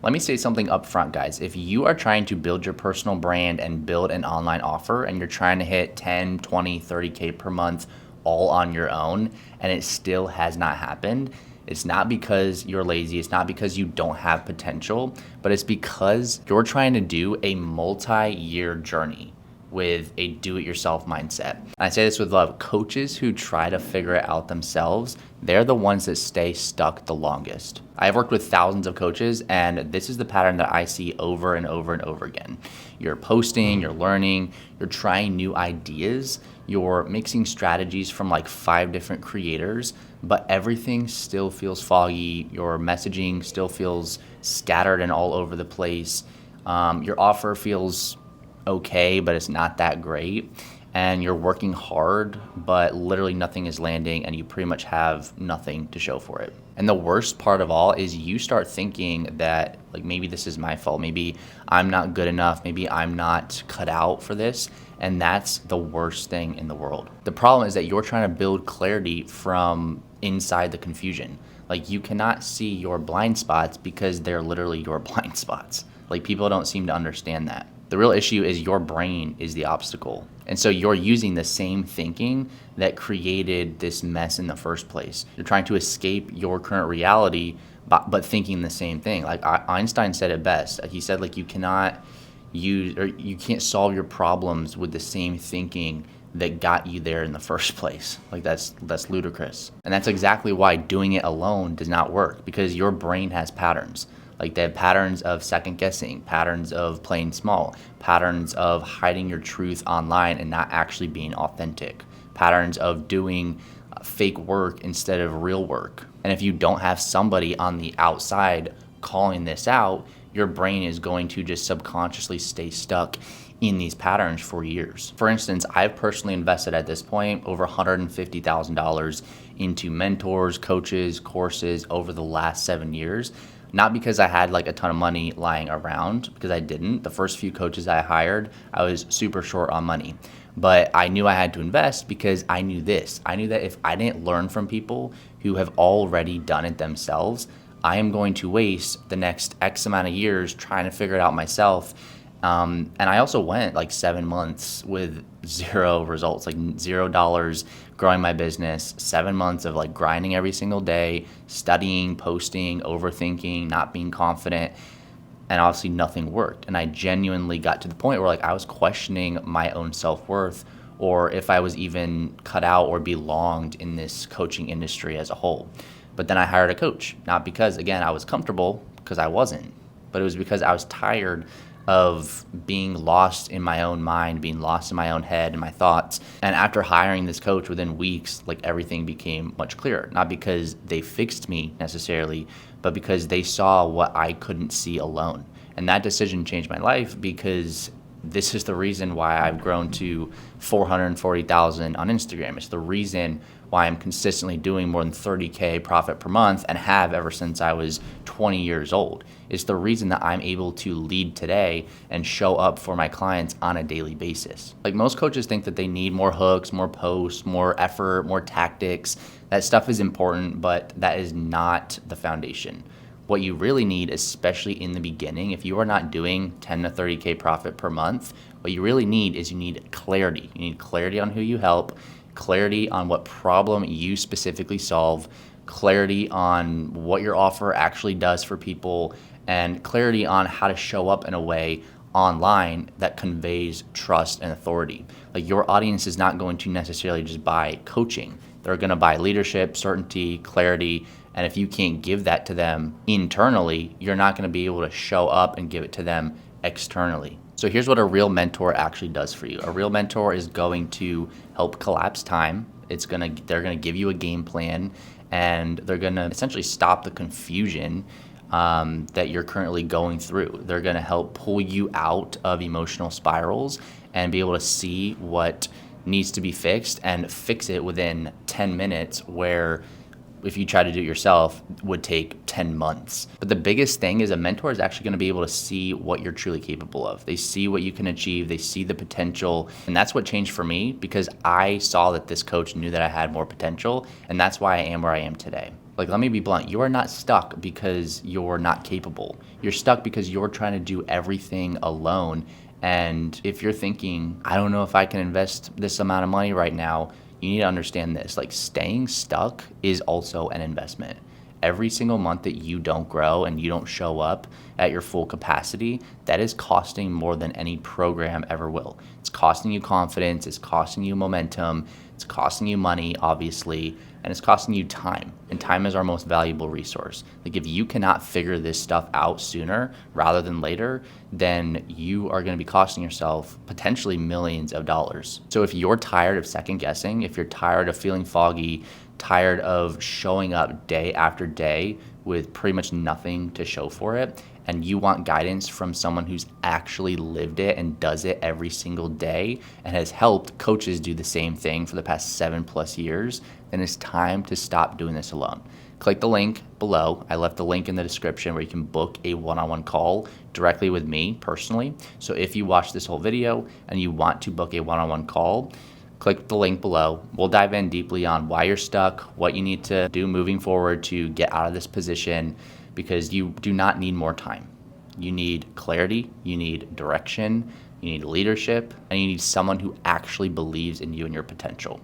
Let me say something up front, guys. If you are trying to build your personal brand and build an online offer and you're trying to hit 10, 20, 30K per month all on your own and it still has not happened, it's not because you're lazy, it's not because you don't have potential, but it's because you're trying to do a multi-year journey with a do-it-yourself mindset. And I say this with love. Coaches who try to figure it out themselves, they're the ones that stay stuck the longest. I've worked with thousands of coaches, and this is the pattern that I see over and over and over again. You're posting, you're learning, you're trying new ideas, you're mixing strategies from like 5 different creators, but everything still feels foggy. Your messaging still feels scattered and all over the place. Your offer feels okay, but it's not that great. And you're working hard, but literally nothing is landing and you pretty much have nothing to show for it. And the worst part of all is you start thinking that like maybe this is my fault, maybe I'm not good enough, maybe I'm not cut out for this. And that's the worst thing in the world. The problem is that you're trying to build clarity from inside the confusion. Like you cannot see your blind spots because they're literally your blind spots. Like people don't seem to understand that. The real issue is your brain is the obstacle. And so you're using the same thinking that created this mess in the first place. You're trying to escape your current reality, but thinking the same thing. Like Einstein said it best. He said like you can't solve your problems with the same thinking that got you there in the first place. Like that's ludicrous. And that's exactly why doing it alone does not work, because your brain has patterns. Like they have patterns of second guessing, patterns of playing small, patterns of hiding your truth online and not actually being authentic, patterns of doing fake work instead of real work. And if you don't have somebody on the outside calling this out, your brain is going to just subconsciously stay stuck in these patterns for years. For instance, I've personally invested at this point over $150,000 into mentors, coaches, courses over the last 7 years. Not because I had like a ton of money lying around, because I didn't. The first few coaches I hired, I was super short on money. But I knew I had to invest because I knew this. I knew that if I didn't learn from people who have already done it themselves, I am going to waste the next X amount of years trying to figure it out myself. And I also went like 7 months with zero results, like $0 growing my business, 7 months of like grinding every single day, studying, posting, overthinking, not being confident. And obviously nothing worked. And I genuinely got to the point where like I was questioning my own self-worth, or if I was even cut out or belonged in this coaching industry as a whole. But then I hired a coach, not because, again, I was comfortable, because I wasn't, but it was because I was tired of being lost in my own mind, being lost in my own head and my thoughts. And after hiring this coach, within weeks, like everything became much clearer. Not because they fixed me necessarily, but because they saw what I couldn't see alone. And that decision changed my life, because this is the reason why I've grown to 440,000 on Instagram. It's the reason why I'm consistently doing more than 30K profit per month and have ever since I was 20 years old. It's the reason that I'm able to lead today and show up for my clients on a daily basis. Like most coaches think that they need more hooks, more posts, more effort, more tactics. That stuff is important, but that is not the foundation. What you really need, especially in the beginning, if you are not doing 10 to 30K profit per month, what you really need is you need clarity. You need clarity on who you help, clarity on what problem you specifically solve, clarity on what your offer actually does for people, and clarity on how to show up in a way online that conveys trust and authority. Like your audience is not going to necessarily just buy coaching. They're going to buy leadership, certainty, clarity. And if you can't give that to them internally, you're not going to be able to show up and give it to them externally. So here's what a real mentor actually does for you. A real mentor is going to help collapse time. They're going to give you a game plan, and they're going to essentially stop the confusion that you're currently going through. They're going to help pull you out of emotional spirals and be able to see what needs to be fixed and fix it within 10 minutes, where if you try to do it yourself, would take 10 months. But the biggest thing is a mentor is actually going to be able to see what you're truly capable of. They see what you can achieve. They see the potential. And that's what changed for me, because I saw that this coach knew that I had more potential. And that's why I am where I am today. Like, let me be blunt. You are not stuck because you're not capable. You're stuck because you're trying to do everything alone. And if you're thinking, I don't know if I can invest this amount of money right now, you need to understand this. Like, staying stuck is also an investment. Every single month that you don't grow and you don't show up at your full capacity, that is costing more than any program ever will. It's costing you confidence, it's costing you momentum, it's costing you money, obviously, and it's costing you time. And time is our most valuable resource. Like, if you cannot figure this stuff out sooner rather than later, then you are going to be costing yourself potentially millions of dollars. So if you're tired of second guessing, if you're tired of feeling foggy, tired of showing up day after day with pretty much nothing to show for it, and you want guidance from someone who's actually lived it and does it every single day and has helped coaches do the same thing for the past 7+ years, then it's time to stop doing this alone. Click the link below. I left the link in the description where you can book a one-on-one call directly with me personally. So if you watch this whole video and you want to book a one-on-one call, click the link below. We'll dive in deeply on why you're stuck, what you need to do moving forward to get out of this position, because you do not need more time. You need clarity, you need direction, you need leadership, and you need someone who actually believes in you and your potential.